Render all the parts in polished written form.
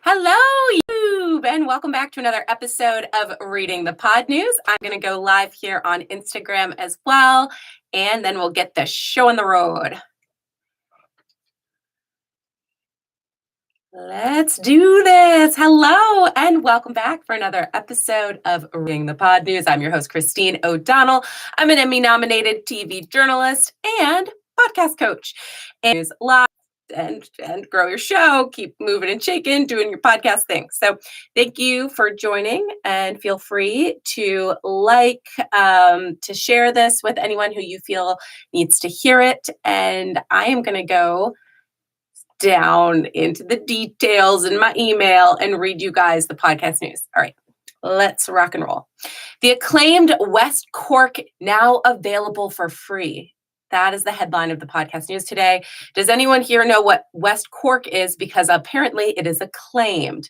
Hello, YouTube, and welcome back to another episode of Reading the Pod News. I'm going to go live here on Instagram as well, and then we'll get the show on the road. Let's do this. Hello, and welcome back for another episode of Reading the Pod News. I'm your host, Christine O'Donnell. I'm an Emmy-nominated TV journalist and podcast coach. And live and grow your show, keep moving and shaking, doing your podcast thing. So thank you for joining, and feel free to to share this with anyone who you feel needs to hear it. And I am going to go down into the details in my email and read you guys the podcast news. All right, let's rock and roll. The acclaimed West Cork now available for free. That is the headline of the podcast news today. Does anyone here know what West Cork is? Because apparently it is acclaimed.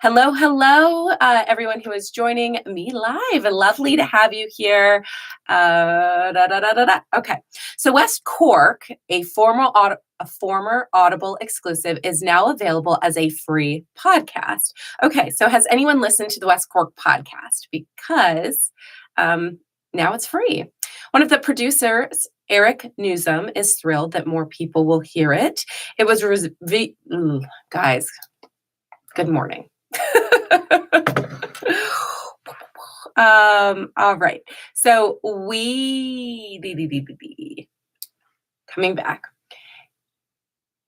Hello, everyone who is joining me live. Lovely to have you here. Okay, so West Cork, a former Audible exclusive, is now available as a free podcast. Okay, so has anyone listened to the West Cork podcast? Because now it's free. One of the producers, Eric Newsom, is thrilled that more people will hear it. It was guys, good morning. All right. So coming back.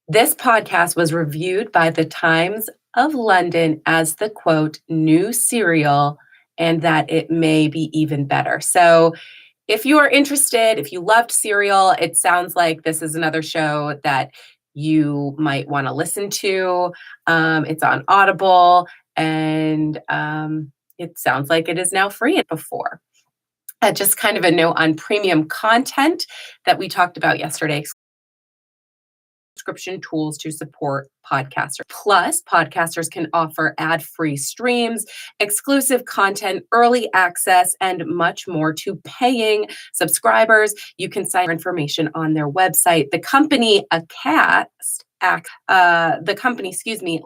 This podcast was reviewed by the Times of London as the quote, new serial, and that it may be even better. So if you are interested, if you loved Serial, it sounds like this is another show that you might want to listen to. It's on Audible, and it sounds like it is now free before. Just kind of a note on premium content that we talked about yesterday. Subscription tools to support podcasters. Plus, podcasters can offer ad-free streams, exclusive content, early access, and much more to paying subscribers. You can sign information on their website. The company,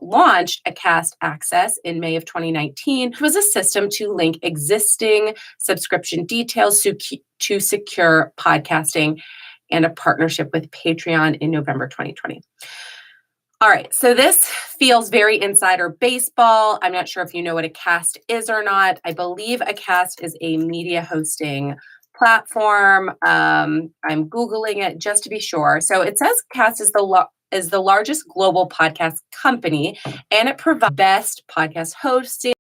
launched Acast Access in May of 2019, which was a system to link existing subscription details to secure podcasting, and a partnership with Patreon in November 2020. All right, so this feels very insider baseball. I'm not sure if you know what Acast is or not. I believe Acast is a media hosting platform. I'm Googling it just to be sure. So it says Acast is the largest global podcast company, and it provides best podcast hosting.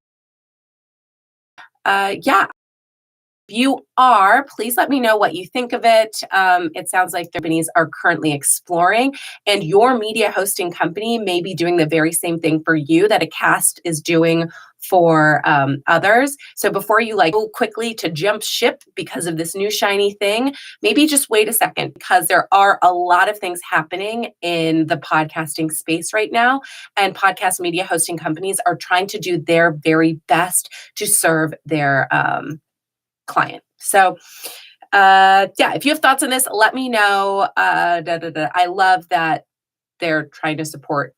If you are, please let me know what you think of it. It sounds like companies are currently exploring, and your media hosting company may be doing the very same thing for you that Acast is doing for others. So before you go quickly to jump ship because of this new shiny thing, maybe just wait a second, because there are a lot of things happening in the podcasting space right now, and podcast media hosting companies are trying to do their very best to serve their client. So if you have thoughts on this, let me know. I love that they're trying to support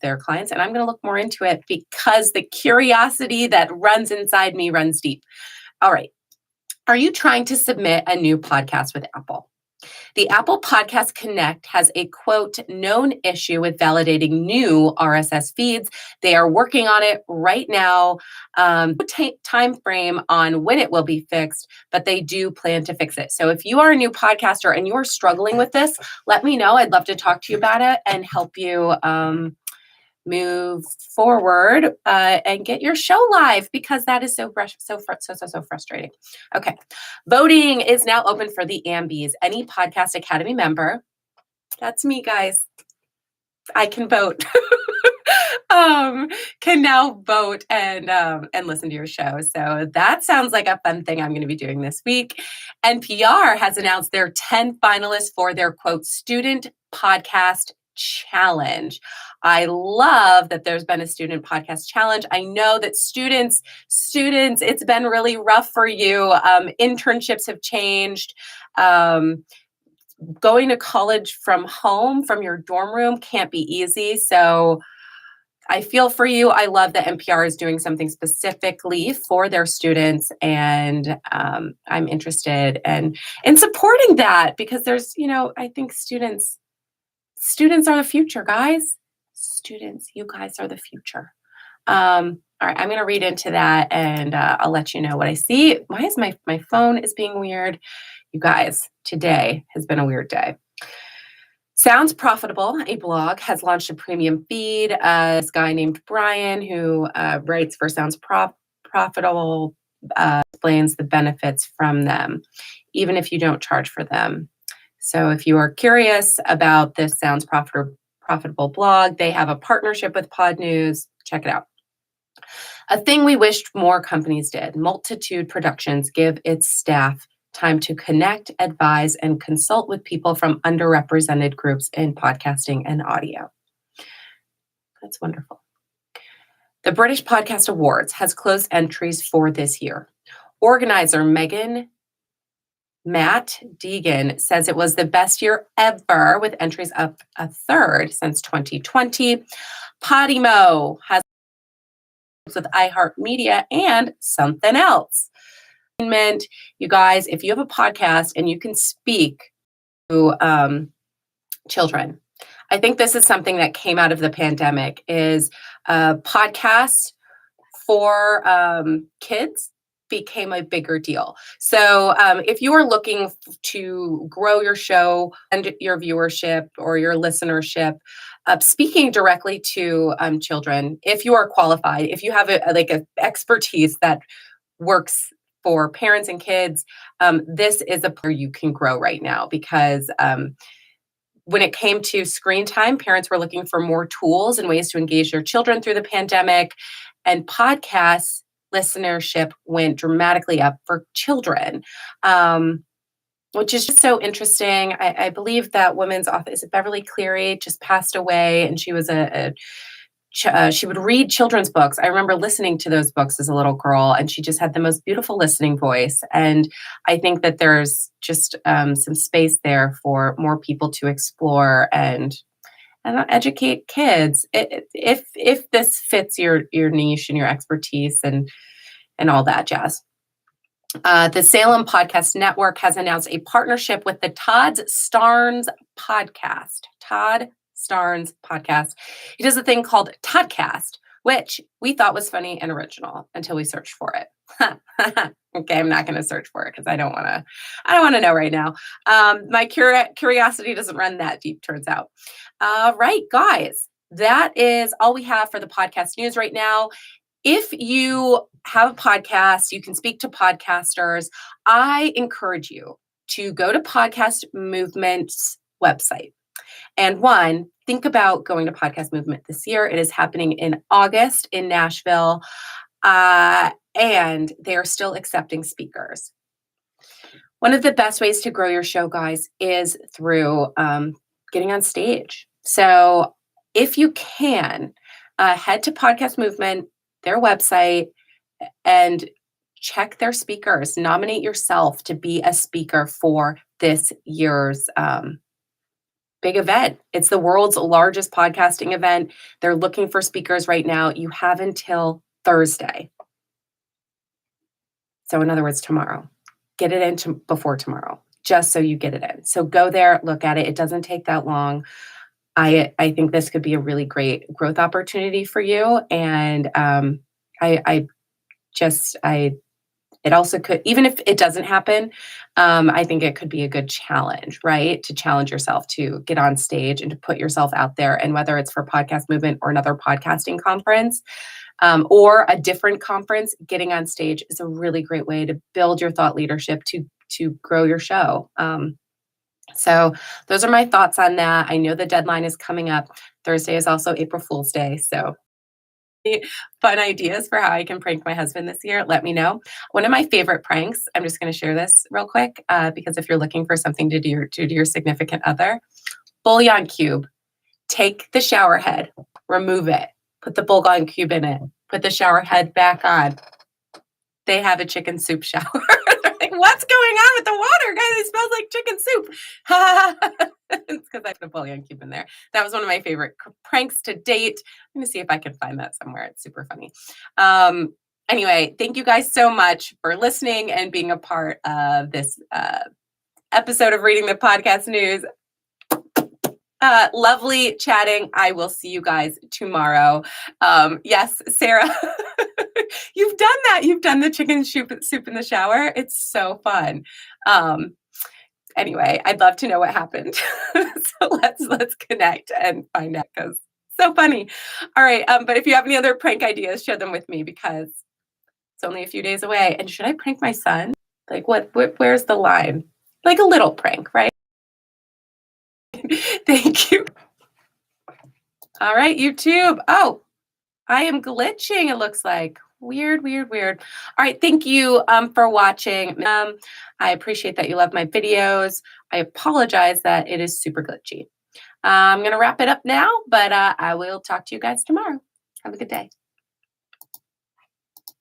their clients, and I'm going to look more into it because the curiosity that runs inside me runs deep. All right. Are you trying to submit a new podcast with Apple? The Apple Podcast Connect has a quote, known issue with validating new RSS feeds. They are working on it right now. Time frame on when it will be fixed, but they do plan to fix it. So if you are a new podcaster and you are struggling with this, let me know. I'd love to talk to you about it and help you move forward and get your show live, because that is so frustrating. Okay. Voting is now open for the AMBs. Any Podcast Academy member, that's me, guys, I can vote, can now vote and listen to your show. So that sounds like a fun thing I'm going to be doing this week. NPR has announced their 10 finalists for their quote, Student Podcast Challenge. I love that there's been a student podcast challenge. I know that students, it's been really rough for you. Internships have changed. Going to college from home, from your dorm room, can't be easy. So I feel for you. I love that NPR is doing something specifically for their students, and I'm interested in supporting that because there's, I think students are the future, guys. Students, you guys are the future. All right, I'm going to read into that, and I'll let you know what I see. Why is my phone is being weird? You guys, today has been a weird day. Sounds Profitable, a blog, has launched a premium feed. This guy named Brian, who writes for Profitable, explains the benefits from them, even if you don't charge for them. So if you are curious about this Sounds Profitable blog, they have a partnership with Pod News. Check it out. A thing we wished more companies did. Multitude Productions give its staff time to connect, advise, and consult with people from underrepresented groups in podcasting and audio. That's wonderful. The British Podcast Awards has closed entries for this year. Organizer Matt Deegan says it was the best year ever, with entries up a third since 2020. Podimo has with iHeartMedia and something else. You guys, if you have a podcast and you can speak to children, I think this is something that came out of the pandemic is podcasts for kids became a bigger deal. So if you are looking to grow your show and your viewership or your listenership, speaking directly to children, if you are qualified, if you have a expertise that works for parents and kids, this is a where you can grow right now because when it came to screen time, parents were looking for more tools and ways to engage their children through the pandemic, and podcasts listenership went dramatically up for children, which is just so interesting. I believe that women's author, Beverly Cleary, just passed away, and she was she would read children's books. I remember listening to those books as a little girl, and she just had the most beautiful listening voice. And I think that there's just some space there for more people to explore and educate kids if this fits your niche and your expertise and all that jazz. The Salem Podcast Network has announced a partnership with the Todd Starnes podcast. Todd Starnes podcast. He does a thing called Toddcast, which we thought was funny and original until we searched for it. Okay, I'm not going to search for it because I don't want to know right now. My curiosity doesn't run that deep, turns out. Right, guys, that is all we have for the podcast news right now. If you have a podcast, you can speak to podcasters. I encourage you to go to Podcast Movement's website. And one, think about going to Podcast Movement this year. It is happening in August in Nashville, and they are still accepting speakers. One of the best ways to grow your show, guys, is through getting on stage. So if you can, head to Podcast Movement, their website, and check their speakers. Nominate yourself to be a speaker for this year's big event. It's the world's largest podcasting event. They're looking for speakers right now. You have until Thursday. So in other words, tomorrow. Get it in before tomorrow, just so you get it in. So go there, look at it. It doesn't take that long. I think this could be a really great growth opportunity for you. And it also could, even if it doesn't happen, I think it could be a good challenge, right? To challenge yourself to get on stage and to put yourself out there. And whether it's for Podcast Movement or another podcasting conference, or a different conference, getting on stage is a really great way to build your thought leadership to grow your show. So those are my thoughts on that. I know the deadline is coming up. Thursday is also April Fool's Day. So fun ideas for how I can prank my husband this year, let me know. One of my favorite pranks, I'm just going to share this real quick, because if you're looking for something to do to your significant other, bouillon cube. Take the shower head, remove it, put the bouillon cube in it, put the shower head back on. They have a chicken soup shower. Like, what's going on with the water, guys? It smells like chicken soup. It's because I put Napoleon cube in there. That was one of my favorite pranks to date. Let me see if I can find that somewhere. It's super funny. Anyway, thank you guys so much for listening and being a part of this episode of Reading the Podcast News. Lovely chatting. I will see you guys tomorrow. Yes, Sarah, you've done that. You've done the chicken soup in the shower. It's so fun. Anyway, I'd love to know what happened. So let's connect and find out, because so funny. All right. But if you have any other prank ideas, share them with me, because it's only a few days away. And should I prank my son? Like where's the line? Like a little prank, right? Thank you. All right, YouTube. Oh, I am glitching, it looks like. Weird. All right, thank you for watching. I appreciate that you love my videos. I apologize that it is super glitchy. I'm going to wrap it up now, but I will talk to you guys tomorrow. Have a good day.